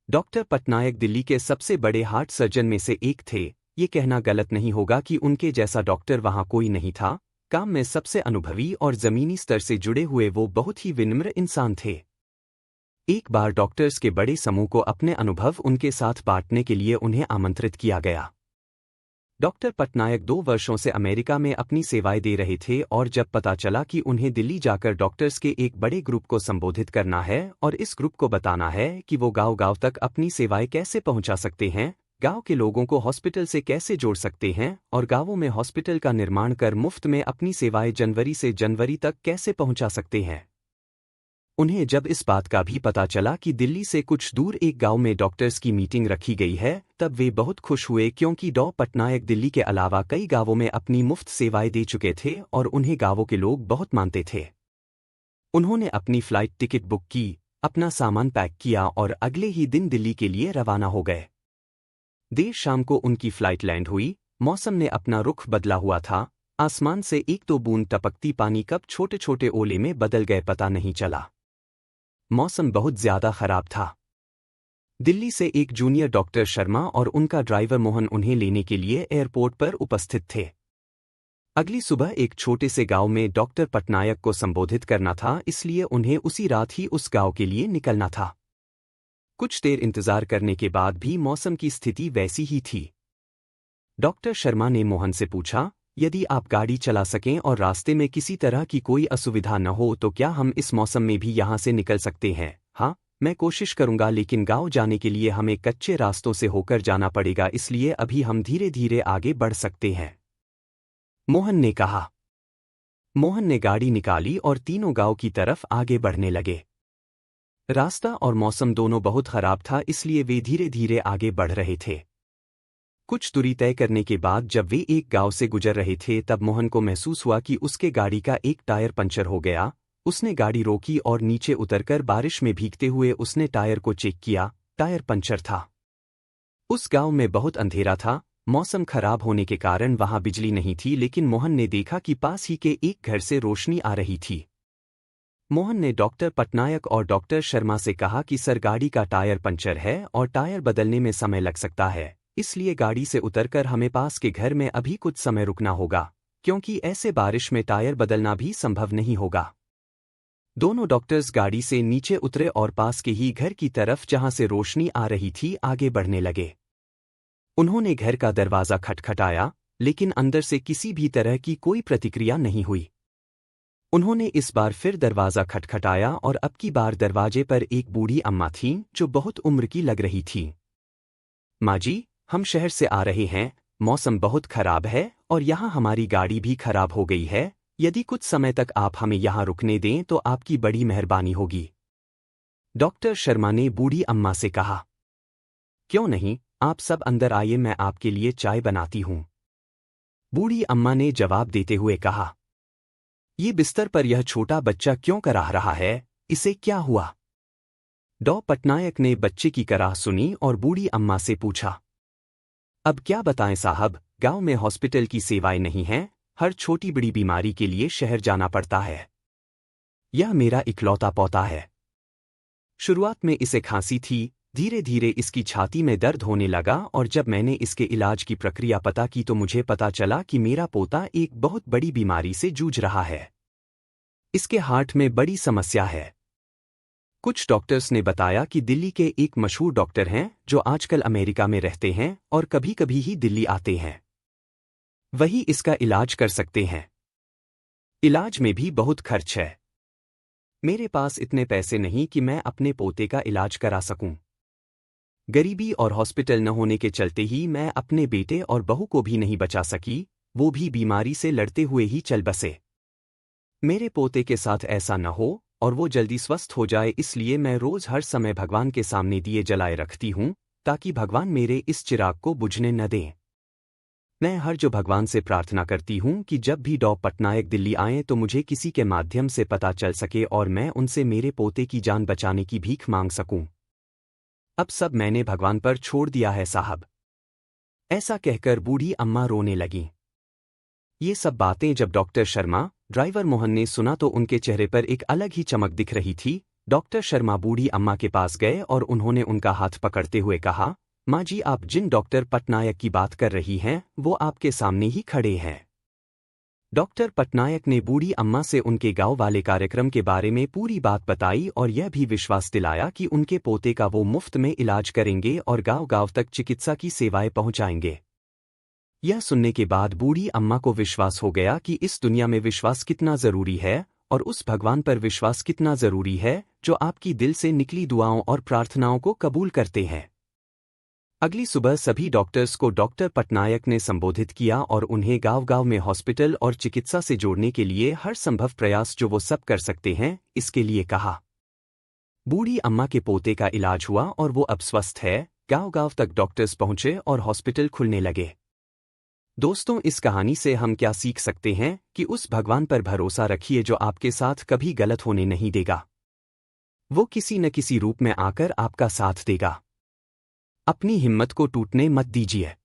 Doctor Patnaik Delhi के सबसे बड़े हार्ट सर्जन में से एक थे। ये कहना गलत नहीं होगा कि उनके जैसा डॉक्टर वहां कोई नहीं था। काम में सबसे अनुभवी और जमीनी स्तर से जुड़े हुए वो बहुत ही विनम्र इंसान थे। एक बार डॉक्टर्स के बड़े समूह को अपने अनुभव उनके साथ बांटने के लिए उन्हें आमंत्रित किया गया। डॉक्टर पटनायक 2 वर्षों से अमेरिका में अपनी सेवाएं दे रहे थे और जब पता चला कि उन्हें दिल्ली जाकर डॉक्टर्स के एक बड़े ग्रुप को संबोधित करना है और इस ग्रुप को बताना है कि वो गांव-गांव तक अपनी सेवाएं कैसे पहुंचा सकते हैं, गांव के लोगों को हॉस्पिटल से कैसे जोड़ सकते हैं और गांवों में हॉस्पिटल का निर्माण कर मुफ्त में अपनी सेवाएं जनवरी से जनवरी तक कैसे पहुंचा सकते हैं। उन्हें जब इस बात का भी पता चला कि दिल्ली से कुछ दूर एक गांव में डॉक्टर्स की मीटिंग रखी गई है, तब वे बहुत खुश हुए क्योंकि डॉ पटनायक दिल्ली के अलावा कई गांवों में अपनी मुफ्त सेवाएं दे चुके थे और उन्हें गांवों के लोग बहुत मानते थे। उन्होंने अपनी फ्लाइट टिकट बुक की, अपना सामान पैक किया और अगले ही दिन दिल्ली के लिए रवाना हो गए। देर शाम को उनकी फ्लाइट लैंड हुई। मौसम ने अपना रुख बदला हुआ था। आसमान से एक तो बूंद टपकती पानी कब छोटे छोटे ओले में बदल गए पता नहीं चला। मौसम बहुत ज्यादा खराब था। दिल्ली से एक जूनियर डॉक्टर शर्मा और उनका ड्राइवर मोहन उन्हें लेने के लिए एयरपोर्ट पर उपस्थित थे। अगली सुबह एक छोटे से गांव में डॉक्टर पटनायक को संबोधित करना था, इसलिए उन्हें उसी रात ही उस गांव के लिए निकलना था। कुछ देर इंतजार करने के बाद भी मौसम की स्थिति वैसी ही थी। डॉक्टर शर्मा ने मोहन से पूछा, यदि आप गाड़ी चला सकें और रास्ते में किसी तरह की कोई असुविधा न हो तो क्या हम इस मौसम में भी यहाँ से निकल सकते हैं? हाँ, मैं कोशिश करूंगा, लेकिन गांव जाने के लिए हमें कच्चे रास्तों से होकर जाना पड़ेगा, इसलिए अभी हम धीरे धीरे आगे बढ़ सकते हैं, मोहन ने कहा। मोहन ने गाड़ी निकाली और तीनों गांव की तरफ आगे बढ़ने लगे। रास्ता और मौसम दोनों बहुत खराब था, इसलिए वे धीरे धीरे आगे बढ़ रहे थे। कुछ दूरी तय करने के बाद जब वे एक गांव से गुजर रहे थे तब मोहन को महसूस हुआ कि उसके गाड़ी का एक टायर पंचर हो गया। उसने गाड़ी रोकी और नीचे उतरकर बारिश में भीगते हुए उसने टायर को चेक किया। टायर पंचर था। उस गांव में बहुत अंधेरा था। मौसम खराब होने के कारण वहां बिजली नहीं थी, लेकिन मोहन ने देखा कि पास ही के एक घर से रोशनी आ रही थी। मोहन ने डॉक्टर पटनायक और डॉक्टर शर्मा से कहा कि सर, गाड़ी का टायर पंचर है और टायर बदलने में समय लग सकता है, इसलिए गाड़ी से उतरकर हमें पास के घर में अभी कुछ समय रुकना होगा, क्योंकि ऐसे बारिश में टायर बदलना भी संभव नहीं होगा। दोनों डॉक्टर्स गाड़ी से नीचे उतरे और पास के ही घर की तरफ जहां से रोशनी आ रही थी आगे बढ़ने लगे। उन्होंने घर का दरवाजा खटखटाया, लेकिन अंदर से किसी भी तरह की कोई प्रतिक्रिया नहीं हुई। उन्होंने इस बार फिर दरवाजा खटखटाया और अब की बार दरवाजे पर एक बूढ़ी अम्मा थीं जो बहुत उम्र की लग रही थीं। माँ जी, हम शहर से आ रहे हैं, मौसम बहुत खराब है और यहाँ हमारी गाड़ी भी खराब हो गई है। यदि कुछ समय तक आप हमें यहाँ रुकने दें तो आपकी बड़ी मेहरबानी होगी, डॉक्टर शर्मा ने बूढ़ी अम्मा से कहा। क्यों नहीं, आप सब अंदर आइए, मैं आपके लिए चाय बनाती हूँ, बूढ़ी अम्मा ने जवाब देते हुए कहा। ये बिस्तर पर यह छोटा बच्चा क्यों कराह रहा है? इसे क्या हुआ? डॉ पटनायक ने बच्चे की कराह सुनी और बूढ़ी अम्मा से पूछा। अब क्या बताएं साहब, गांव में हॉस्पिटल की सेवाएं नहीं हैं, हर छोटी बड़ी बीमारी के लिए शहर जाना पड़ता है। यह मेरा इकलौता पोता है। शुरुआत में इसे खांसी थी, धीरे धीरे इसकी छाती में दर्द होने लगा और जब मैंने इसके इलाज की प्रक्रिया पता की तो मुझे पता चला कि मेरा पोता एक बहुत बड़ी बीमारी से जूझ रहा है। इसके हार्ट में बड़ी समस्या है। कुछ डॉक्टर्स ने बताया कि दिल्ली के एक मशहूर डॉक्टर हैं जो आजकल अमेरिका में रहते हैं और कभी कभी ही दिल्ली आते हैं। वही इसका इलाज कर सकते हैं। इलाज में भी बहुत खर्च है। मेरे पास इतने पैसे नहीं कि मैं अपने पोते का इलाज करा सकूं। गरीबी और हॉस्पिटल न होने के चलते ही मैं अपने बेटे और बहू को भी नहीं बचा सकी, वो भी बीमारी से लड़ते हुए ही चल बसे। मेरे पोते के साथ ऐसा न हो और वो जल्दी स्वस्थ हो जाए, इसलिए मैं रोज हर समय भगवान के सामने दिए जलाए रखती हूँ ताकि भगवान मेरे इस चिराग को बुझने न दें। मैं हर जो भगवान से प्रार्थना करती हूँ कि जब भी डॉ पटनायक दिल्ली आएं तो मुझे किसी के माध्यम से पता चल सके और मैं उनसे मेरे पोते की जान बचाने की भीख मांग सकूं। अब सब मैंने भगवान पर छोड़ दिया है साहब। ऐसा कहकर बूढ़ी अम्मा रोने लगीं। ये सब बातें जब डॉक्टर शर्मा, ड्राइवर मोहन ने सुना तो उनके चेहरे पर एक अलग ही चमक दिख रही थी। डॉक्टर शर्मा बूढ़ी अम्मा के पास गए और उन्होंने उनका हाथ पकड़ते हुए कहा, माँ जी, आप जिन डॉक्टर पटनायक की बात कर रही हैं वो आपके सामने ही खड़े हैं। डॉक्टर पटनायक ने बूढ़ी अम्मा से उनके गांव वाले कार्यक्रम के बारे में पूरी बात बताई और यह भी विश्वास दिलाया कि उनके पोते का वो मुफ्त में इलाज करेंगे और गांव-गांव तक चिकित्सा की सेवाएं पहुंचाएंगे। यह सुनने के बाद बूढ़ी अम्मा को विश्वास हो गया कि इस दुनिया में विश्वास कितना जरूरी है और उस भगवान पर विश्वास कितना जरूरी है जो आपकी दिल से निकली दुआओं और प्रार्थनाओं को कबूल करते हैं। अगली सुबह सभी डॉक्टर्स को डॉक्टर पटनायक ने संबोधित किया और उन्हें गांव-गांव में हॉस्पिटल और चिकित्सा से जोड़ने के लिए हर संभव प्रयास जो वो सब कर सकते हैं इसके लिए कहा। बूढ़ी अम्मा के पोते का इलाज हुआ और वो अब स्वस्थ है। गांव-गांव तक डॉक्टर्स पहुंचे और हॉस्पिटल खुलने लगे। दोस्तों, इस कहानी से हम क्या सीख सकते हैं कि उस भगवान पर भरोसा रखिए जो आपके साथ कभी गलत होने नहीं देगा। वो किसी न किसी रूप में आकर आपका साथ देगा। अपनी हिम्मत को टूटने मत दीजिए।